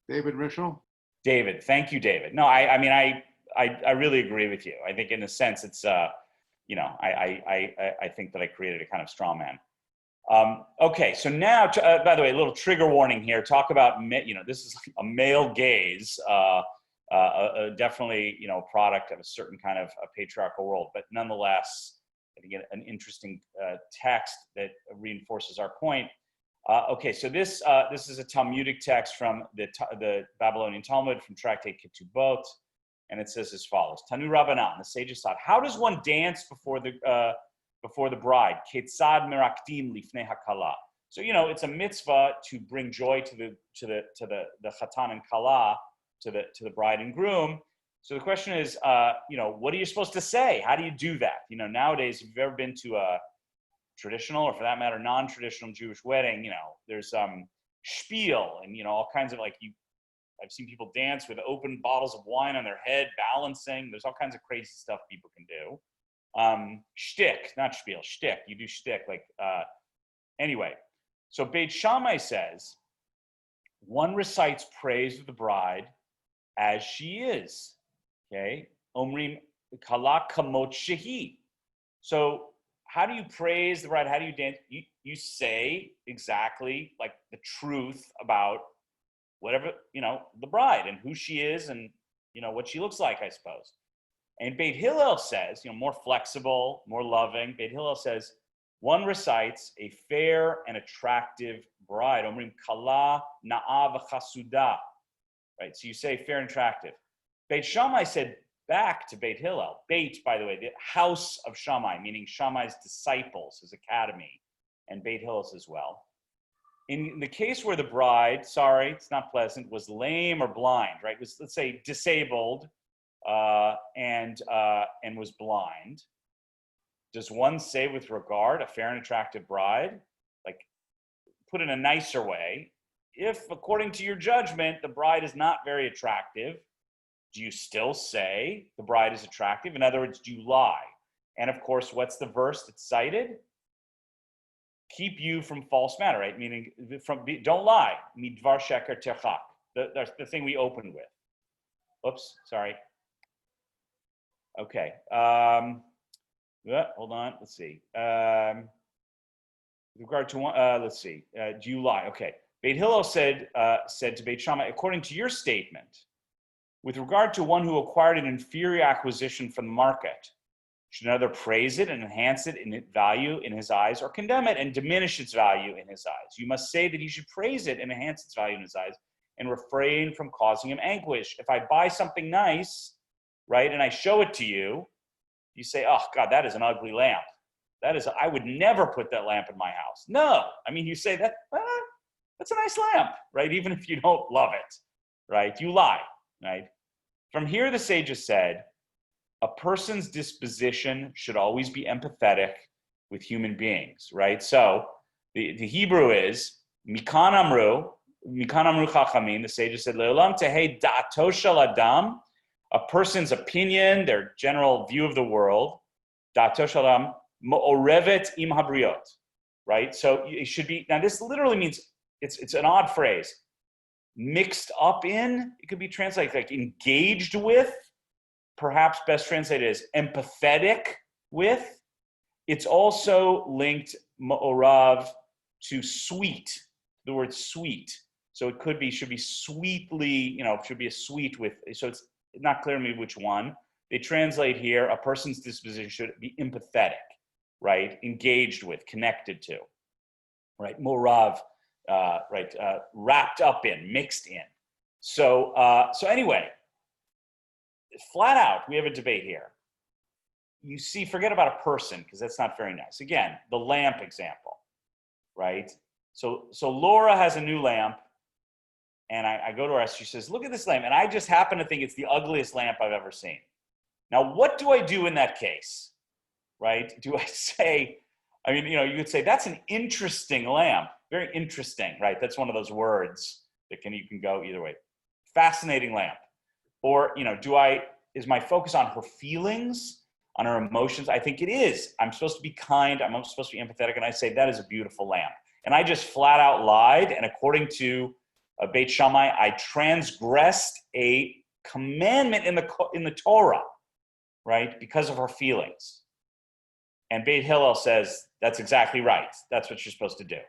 David Rischel. David. Thank you, David. No, I mean, I really agree with you. I think in a sense it's, you know, I think that I created a kind of straw man. Okay, so now, by the way, a little trigger warning here. Talk about, you know, this is a male gaze, definitely, you know, product of a certain kind of a patriarchal world, but nonetheless, I think an interesting text that reinforces our point. Okay, so this is a Talmudic text from the Babylonian Talmud from Tractate Ketubot, and it says as follows: Tanu Rabbanan, the sages taught, how does one dance before the bride? Ketzad merakdim lifnei hakala. So, you know, it's a mitzvah to bring joy to the chatan and kala, to the bride and groom. So the question is, you know, what are you supposed to say? How do you do that? You know, nowadays, if you've ever been to a traditional, or for that matter, non-traditional Jewish wedding, you know, there's spiel and, you know, all kinds of I've seen people dance with open bottles of wine on their head, balancing. There's all kinds of crazy stuff people can do. Shtick, not spiel, shtick. You do shtick, anyway. So Beit Shammai says, one recites praise of the bride as she is. Okay? Omrim kala kamot shehi. So how do you praise the bride? How do you dance? You say exactly like the truth about whatever, you know, the bride and who she is and, you know, what she looks like, I suppose. And Beit Hillel says, you know, more flexible, more loving. Beit Hillel says, one recites a fair and attractive bride. Omrim kala na'a v'chasuda. Right, so you say fair and attractive. Beit Shammai said back to Beit Hillel. Beit, by the way, the house of Shammai, meaning Shammai's disciples, his academy, and Beit Hillel's as well. In the case where the bride, sorry, it's not pleasant, was lame or blind, right? Was, let's say, disabled and was blind. Does one say with regard a fair and attractive bride? Like, put in a nicer way, if according to your judgment, the bride is not very attractive, do you still say the bride is attractive? In other words, do you lie? And of course, what's the verse that's cited? Keep you from false matter, right? Meaning, don't lie. Midvar sheker terchak. The thing we opened with. Oops, sorry. Okay. Hold on. Let's see. With regard to one, let's see. Do you lie? Okay. Beit Hillel said to Beit Shammai, according to your statement, with regard to one who acquired an inferior acquisition from the market, should another praise it and enhance it in its value in his eyes, or condemn it and diminish its value in his eyes? You must say that he should praise it and enhance its value in his eyes and refrain from causing him anguish. If I buy something nice, right, and I show it to you, you say, oh God, that is an ugly lamp. I would never put that lamp in my house. No, I mean, you say that, that's a nice lamp, right? Even if you don't love it, right? You lie, right? From here, the sages said, a person's disposition should always be empathetic with human beings, right? So the Hebrew is, Mikan Amru Chachamim, the sages said, Le'olam tehei da'ato shel adam, a person's opinion, their general view of the world, da'ato shel adam, mo'orevet im habriot, right? So it should be, now this literally means, it's an odd phrase, mixed up in, it could be translated like engaged with, perhaps best translated as empathetic with. It's also linked ma'orav to sweet, the word sweet. So it could be, should be sweetly, you know, should be a sweet with, so it's not clear to me which one. They translate here, a person's disposition should be empathetic, right? Engaged with, connected to, right? Morav, right? Wrapped up in, mixed in. So anyway, flat out, we have a debate here. You see, forget about a person, because that's not very nice. Again, the lamp example, right? So Laura has a new lamp, and I go to her, she says, look at this lamp, and I just happen to think it's the ugliest lamp I've ever seen. Now, what do I do in that case, right? Do I say, I mean, you know, you could say, that's an interesting lamp, very interesting, right? That's one of those words that you can go either way. Fascinating lamp. Or, you know, is my focus on her feelings, on her emotions? I think it is. I'm supposed to be kind. I'm supposed to be empathetic. And I say, that is a beautiful lamp. And I just flat out lied. And according to Beit Shammai, I transgressed a commandment in the Torah, right? Because of her feelings. And Beit Hillel says, that's exactly right. That's what you're supposed to do,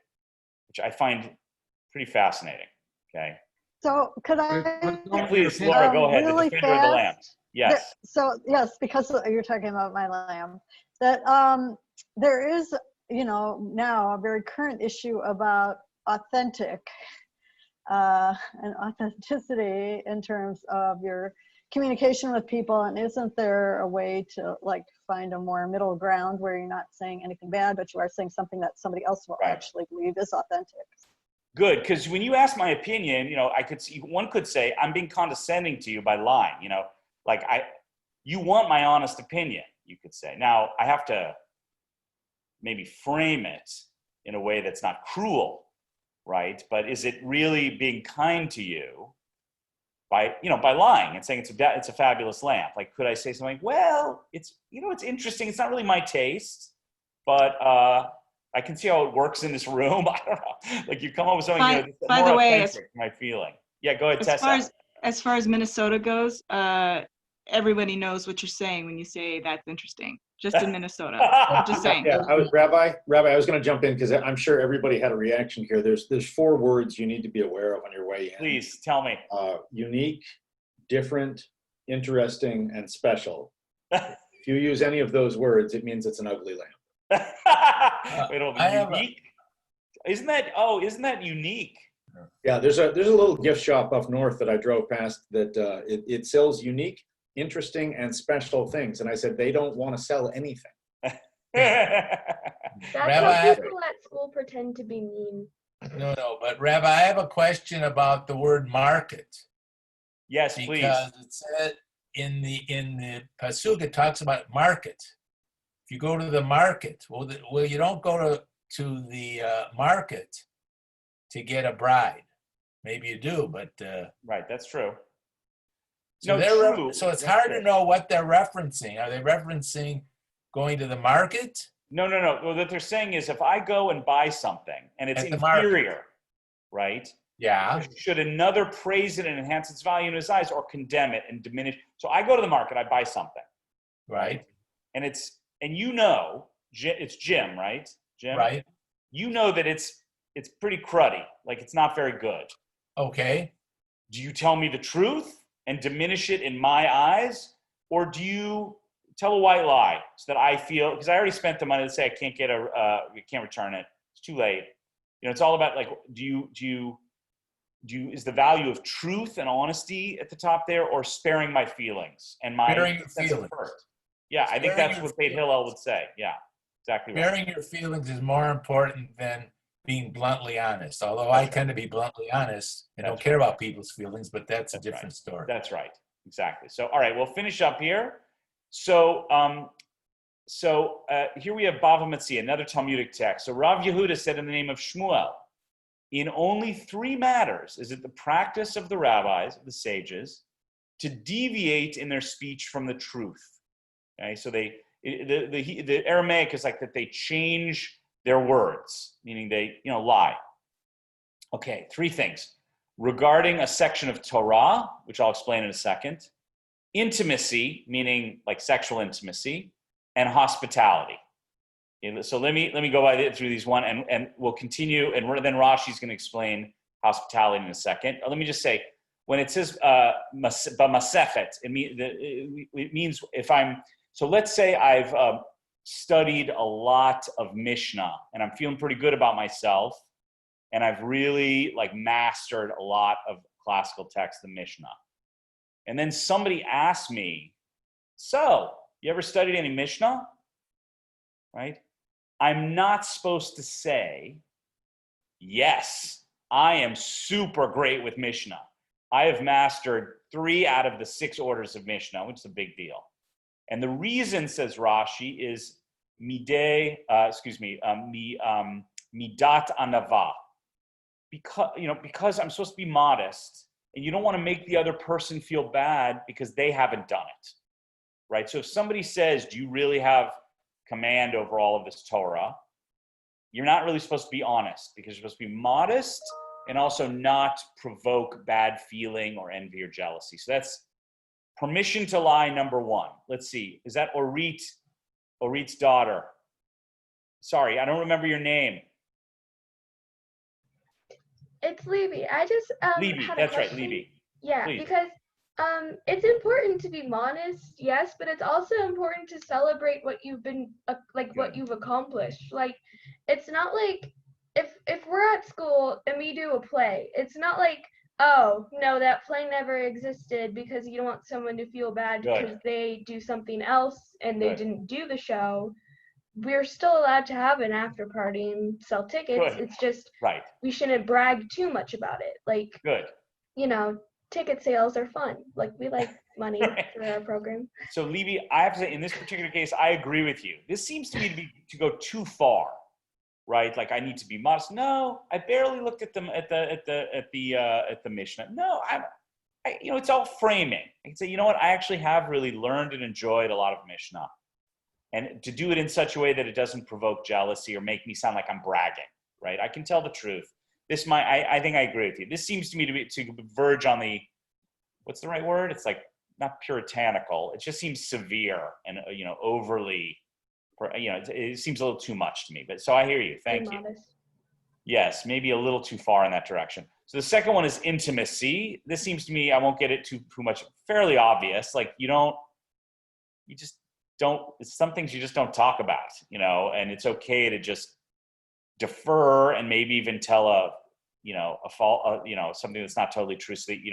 which I find pretty fascinating, okay? So could I? Yeah, please, Laura, go ahead. Really The defender of the lambs. Yes. Yes, because you're talking about my lamb, that there is, now a very current issue about authentic and authenticity in terms of your communication with people. And isn't there a way to find a more middle ground where you're not saying anything bad, but you are saying something that somebody else will actually believe is authentic? Good, because when you ask my opinion, one could say I'm being condescending to you by lying. You want my honest opinion, you could say. Now I have to maybe frame it in a way that's not cruel, right? But is it really being kind to you by lying and saying it's a fabulous lamp? Could I say something? Well, it's interesting. It's not really my taste, but I can see how it works in this room. I don't know. You come up with something. By the way, my feeling. Yeah, go ahead, Tessa. As far as Minnesota goes, everybody knows what you're saying when you say that's interesting. Just in Minnesota. Just saying. Yeah, Rabbi, I was going to jump in because I'm sure everybody had a reaction here. There's 4 words you need to be aware of on your way in. Please tell me. Unique, different, interesting, and special. If you use any of those words, it means it's an ugly lamp. Wait, unique? Isn't that unique? Yeah, there's a little gift shop up north that I drove past that it sells unique, interesting, and special things. And I said, they don't want to sell anything. That's how people at school pretend to be mean. No, but Rabbi, I have a question about the word market. Yes, please. Because it said in the Pasuk, it talks about market. If you go to the market, well, you don't go to the market to get a bride. Maybe you do, but right, that's true. So so it's hard to know what they're referencing. Are they referencing going to the market? No. What they're saying is if I go and buy something and it's inferior, right? Yeah. Should another praise it and enhance its value in his eyes or condemn it and diminish? So I go to the market, I buy something. Right. And it's Jim, right? Jim? Right. You know that it's pretty cruddy. It's not very good. Okay. Do you tell me the truth and diminish it in my eyes? Or do you tell a white lie so that I feel, because I already spent the money to say I can't get you can't return it. It's too late. It's all about is the value of truth and honesty at the top there, or sparing my feelings and my sense of hurt? Yeah, I think that's what Beit Hillel would say. Yeah, exactly right. Sparing your feelings is more important than being bluntly honest. Although I tend to be bluntly honest and don't care about people's feelings, but that's a different story. That's right. Exactly. So, all right, we'll finish up here. So, here we have Bava Metzia, another Talmudic text. So Rav Yehuda said in the name of Shmuel, in only 3 matters is it the practice of the rabbis, the sages, to deviate in their speech from the truth. Okay, so the Aramaic is that they change their words, meaning they lie. Okay, 3 things. Regarding a section of Torah, which I'll explain in a second, intimacy, meaning sexual intimacy, and hospitality. So let me go through these one, and we'll continue, and then Rashi's going to explain hospitality in a second. Let me just say, when it says b'masefet, it means if I'm. So let's say I've studied a lot of Mishnah, and I'm feeling pretty good about myself, and I've really mastered a lot of classical text, the Mishnah. And then somebody asks me, so you ever studied any Mishnah? Right? I'm not supposed to say, yes, I am super great with Mishnah. I have mastered 3 out of the 6 orders of Mishnah, which is a big deal. And the reason, says Rashi, is midat anava. Because I'm supposed to be modest, and you don't want to make the other person feel bad because they haven't done it, right? So if somebody says, do you really have command over all of this Torah? You're not really supposed to be honest because you're supposed to be modest and also not provoke bad feeling or envy or jealousy. So that's permission to lie, number one. Let's see. Is that Orit's daughter? Sorry, I don't remember your name. It's Libby. I just Libby, had a that's right, question. Libby. Yeah, Please. because it's important to be modest, yes, but it's also important to celebrate what you've been what you've accomplished. Like, it's not like if we're at school and we do a play, it's not like, oh no, that play never existed because you don't want someone to feel bad because they do something else and they didn't do the show. We're still allowed to have an after party and sell tickets. It's just we shouldn't brag too much about it. Like, you know, ticket sales are fun. Like, we like money for our program. So Libby, I have to say, in this particular case, I agree with you. This seems to me to go too far, right? Like, I need to be modest. No, I barely looked at them at the Mishnah. No, I you know, it's all framing. I can say, you know what? I actually have really learned and enjoyed a lot of Mishnah. And to do it in such a way that it doesn't provoke jealousy or make me sound like I'm bragging, right? I can tell the truth. I think I agree with you. This seems to me to verge on the, what's the right word? It's like not puritanical. It just seems severe and, you know, overly, you know, it seems a little too much to me. But so I hear you. Thank you. Yes, maybe a little too far in that direction. So the second one is intimacy. This seems to me, I won't get it too much, fairly obvious. Like, some things you just don't talk about, you know, and it's okay to just defer and maybe even tell something that's not totally true, so that you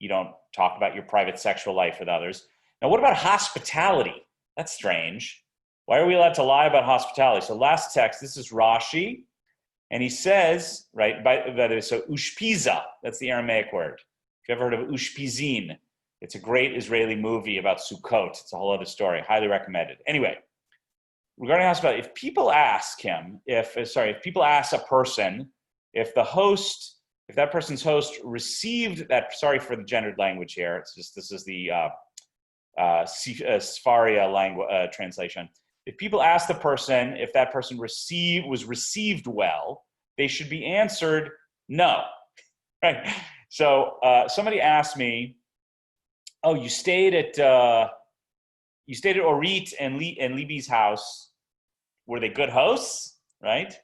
don't talk about your private sexual life with others. Now, what about hospitality? That's strange. Why are we allowed to lie about hospitality? So last text, this is Rashi, and he says, right, so ushpiza, that's the Aramaic word. If you ever heard of ushpizin, it's a great Israeli movie about Sukkot. It's a whole other story. Highly recommended. Anyway, regarding hospitality, if people ask a person, if that person's host received that, sorry for the gendered language here, this is the Sfaria language translation. If people ask the person if that person was received well, they should be answered no. Right? So somebody asked me, oh, you stayed at Orit and Libby's house. Were they good hosts, right?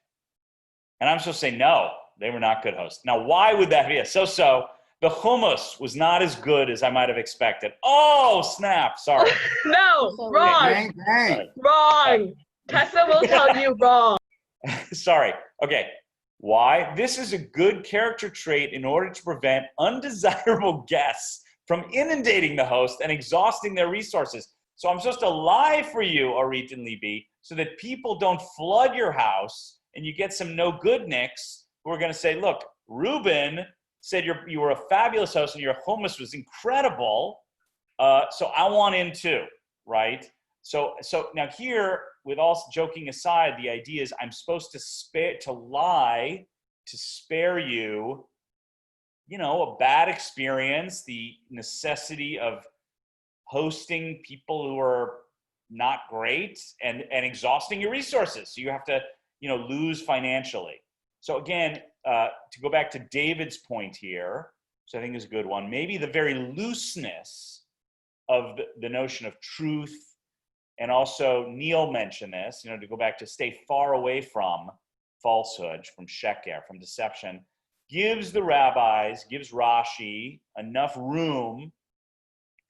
And I'm supposed to say, no, they were not good hosts. Now, why would that be? So the hummus was not as good as I might have expected. Oh, snap, sorry. No, wrong. Wrong. Tessa will tell you wrong. Sorry. Okay. Why? This is a good character trait in order to prevent undesirable guests from inundating the host and exhausting their resources. So I'm supposed to lie for you, Orit and Libby, so that people don't flood your house and you get some no-good nicks who are going to say, look, Rubin said you were a fabulous host and your hummus was incredible, so I want in too, right? So now here, with all joking aside, the idea is I'm supposed to lie to spare you, you know, a bad experience, the necessity of hosting people who are not great and exhausting your resources. So you have to, you know, lose financially. So again, to go back to David's point here, which I think is a good one, maybe the very looseness of the notion of truth, and also Neil mentioned this, you know, to go back to stay far away from falsehood, from sheker, from deception, gives the rabbis, gives Rashi enough room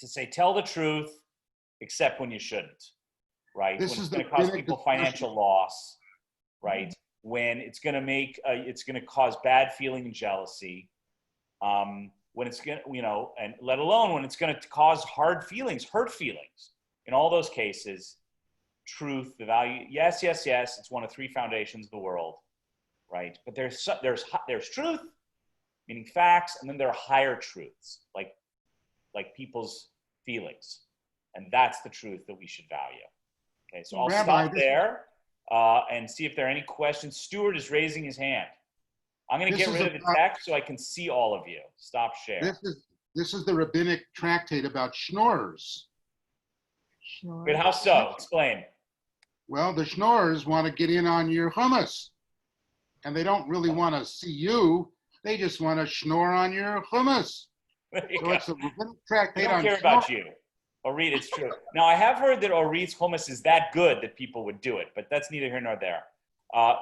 to say, tell the truth, except when you shouldn't, right? When it's going to cause people financial loss, right? When it's going to it's going to cause bad feeling and jealousy, when it's going to, you know, and let alone when it's going to cause hurt feelings. In all those cases, truth, the value, yes, it's one of three foundations of the world, right? But there's truth, meaning facts, and then there are higher truths, like people's feelings, and that's the truth that we should value. Okay, so I'll stop there and see if there are any questions. Stuart is raising his hand. I'm going to get rid of the text so I can see all of you. Stop share. This is the rabbinic tractate about schnorrers. But how so? Explain. Well, the schnorrers want to get in on your hummus, and they don't really want to see you. They just want to schnorr on your hummus. So it's a rabbinic tractate They don't on care about you. Orit, it's true. Now, I have heard that Orit's hummus is that good that people would do it, but that's neither here nor there.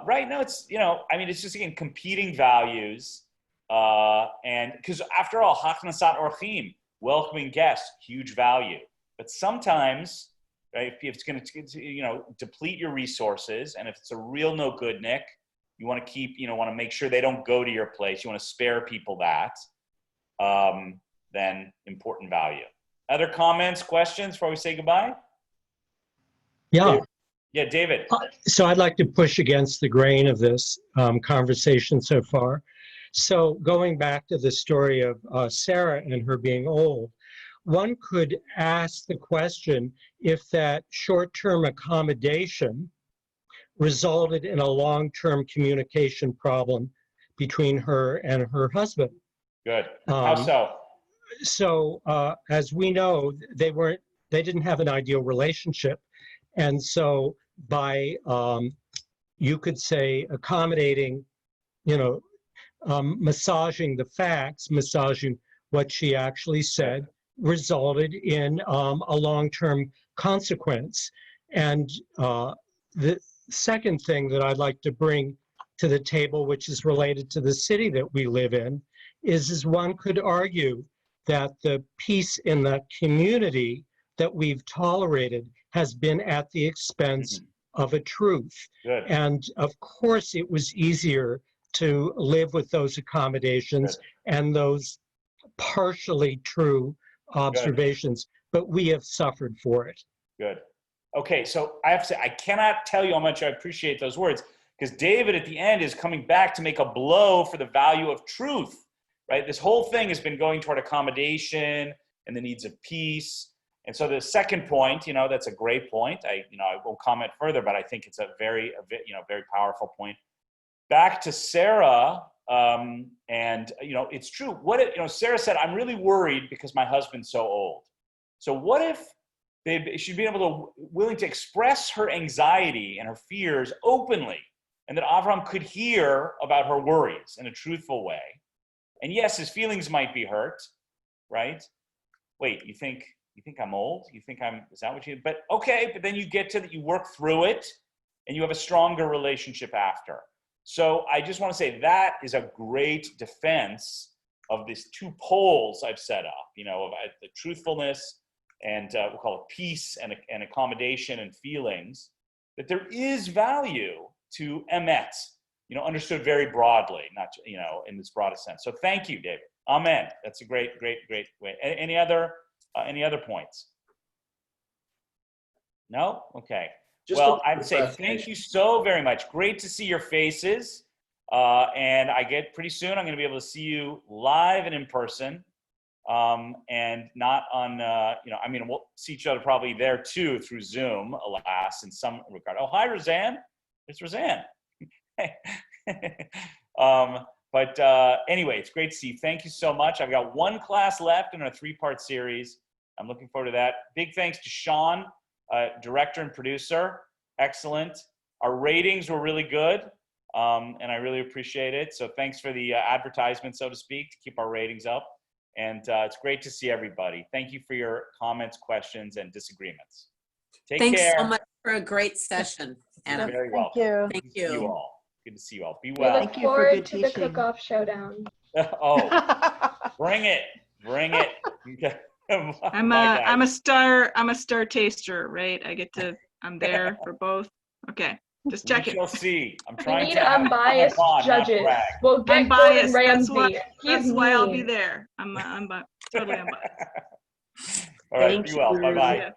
Right now, it's, it's just, again, competing values. And because after all, Hachnasat Orchim, welcoming guests, huge value. But sometimes, right, if it's going to, deplete your resources, and if it's a real no good, Nick, you want to keep, want to make sure they don't go to your place. You want to spare people that, then important value. Other comments, questions before we say goodbye? Yeah. Yeah, David. So I'd like to push against the grain of this conversation so far. So going back to the story of Sarah and her being old, one could ask the question if that short-term accommodation resulted in a long-term communication problem between her and her husband. Good. How so? So as we know, they didn't have an ideal relationship. And so by, you could say, accommodating, massaging the facts, massaging what she actually said, resulted in a long-term consequence. And the second thing that I'd like to bring to the table, which is related to the city that we live in, is one could argue that the peace in the community that we've tolerated has been at the expense of a truth. Good. And of course, it was easier to live with those accommodations and those partially true observations, but we have suffered for it. Good. Okay, so I have to say, I cannot tell you how much I appreciate those words, because David at the end is coming back to make a blow for the value of truth, right? This whole thing has been going toward accommodation and the needs of peace. And so the second point, that's a great point. I won't comment further, but I think it's a very powerful point. Back to Sarah, it's true. Sarah said, I'm really worried because my husband's so old. So what if she'd be willing to express her anxiety and her fears openly, and that Avraham could hear about her worries in a truthful way. And yes, his feelings might be hurt, right? Wait, you think I'm old? Is that what you, but okay, but then you get to that, you work through it, and you have a stronger relationship after. So I just want to say that is a great defense of these two poles I've set up, of the truthfulness and we'll call it peace and accommodation and feelings, that there is value to emet, understood very broadly, not, in this broadest sense. So thank you, David. Amen. That's a great way. Any other points? No? Okay. Well, I'd say thank you so very much. Great to see your faces. And pretty soon, I'm going to be able to see you live and in person. And not on, we'll see each other probably there too through Zoom, alas, in some regard. Oh, hi, Roseanne. It's Roseanne. Anyway, it's great to see you. Thank you so much. I've got one class left in our 3-part series. I'm looking forward to that. Big thanks to Sean, director and producer. Excellent. Our ratings were really good, and I really appreciate it. So thanks for the advertisement, so to speak, to keep our ratings up. And it's great to see everybody. Thank you for your comments, questions, and disagreements. Thanks care. So much for a great session, Anna. You're very welcome. Thank you. Good to see you all. Good to see you all. Be well. We look forward to the cook-off showdown. Oh, bring it. I'm a star taster, right? I'm there for both. Okay. Just check it. We'll see. I'm We trying need to unbiased judges. We'll get Unbiased. Gordon That's Ramsay. That's why I'll be there. I'm totally unbiased. All right. Be well. Bye-bye.